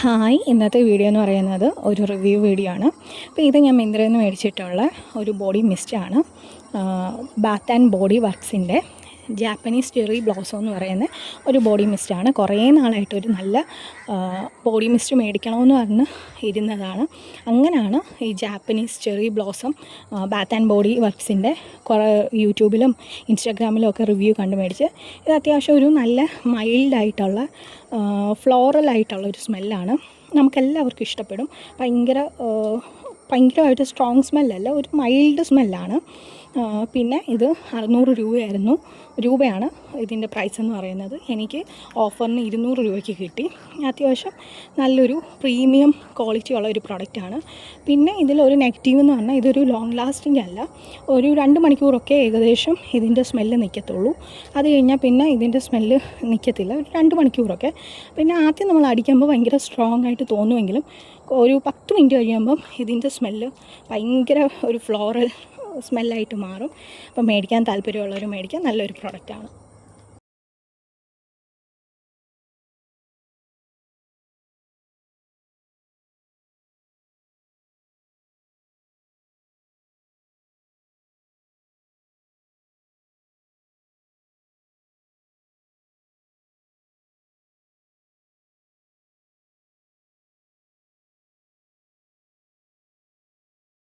Hi, ഇന്നത്തെ video എന്ന് പറയുന്നത് ഒരു റിവ്യൂ വീഡിയോ ആണ്. അപ്പോൾ ഇത് ഞാൻ മിന്ത്രയിൽ നിന്ന് മേടിച്ചിട്ടുള്ള ഒരു ബോഡി മിസ്റ്റാണ്. ബാത്ത് ആൻഡ് ബോഡി വർക്ക്സിൻ്റെ ജാപ്പനീസ് ചെറി ബ്ലോസം എന്ന് പറയുന്ന ഒരു ബോഡി മിസ്റ്റാണ്. കുറേ നാളായിട്ടൊരു നല്ല ബോഡി മിസ്റ്റ് മേടിക്കണമെന്ന് പറഞ്ഞ് ഇരുന്നതാണ്. അങ്ങനെയാണ് ഈ Japanese cherry blossom bath and body വർക്ക്സിൻ്റെ കുറേ യൂട്യൂബിലും ഇൻസ്റ്റാഗ്രാമിലും ഒക്കെ റിവ്യൂ കണ്ട് മേടിച്ച്. ഇത് അത്യാവശ്യം ഒരു നല്ല മൈൽഡായിട്ടുള്ള ഫ്ലോറലായിട്ടുള്ള ഒരു സ്മെല്ലാണ്. നമുക്കെല്ലാവർക്കും ഇഷ്ടപ്പെടും. ഭയങ്കരമായിട്ട് സ്ട്രോങ് സ്മെല്ലല്ല, ഒരു മൈൽഡ് സ്മെല്ലാണ്. പിന്നെ ഇത് 600 രൂപയാണ് ഇതിൻ്റെ പ്രൈസ് എന്ന് പറയുന്നത്. എനിക്ക് ഓഫറിന് 200 രൂപയ്ക്ക് കിട്ടി. അത്യാവശ്യം നല്ലൊരു പ്രീമിയം ക്വാളിറ്റി ഉള്ള ഒരു പ്രൊഡക്റ്റാണ്. പിന്നെ ഇതിലൊരു നെഗറ്റീവ് എന്ന് പറഞ്ഞാൽ ഇതൊരു ലോങ് ലാസ്റ്റിംഗ് അല്ല. ഒരു 2 മണിക്കൂറൊക്കെ ഏകദേശം ഇതിൻ്റെ സ്മെല്ല് നിൽക്കത്തുള്ളൂ. അത് കഴിഞ്ഞാൽ പിന്നെ ഇതിൻ്റെ സ്മെല്ല് നിൽക്കത്തില്ല, ഒരു 2 മണിക്കൂറൊക്കെ. പിന്നെ ആദ്യം നമ്മൾ അടിക്കുമ്പോൾ ഭയങ്കര സ്ട്രോങ് ആയിട്ട് തോന്നുമെങ്കിലും ഒരു 10 മിനിറ്റ് കഴിയുമ്പം ഇതിൻ്റെ സ്മെല്ല് ഭയങ്കര ഒരു ഫ്ലോറൽ സ്മെല്ലായിട്ട് മാറും. അപ്പം മേടിക്കാൻ താല്പര്യമുള്ളവർ മേടിക്കാൻ നല്ലൊരു പ്രൊഡക്റ്റാണ്.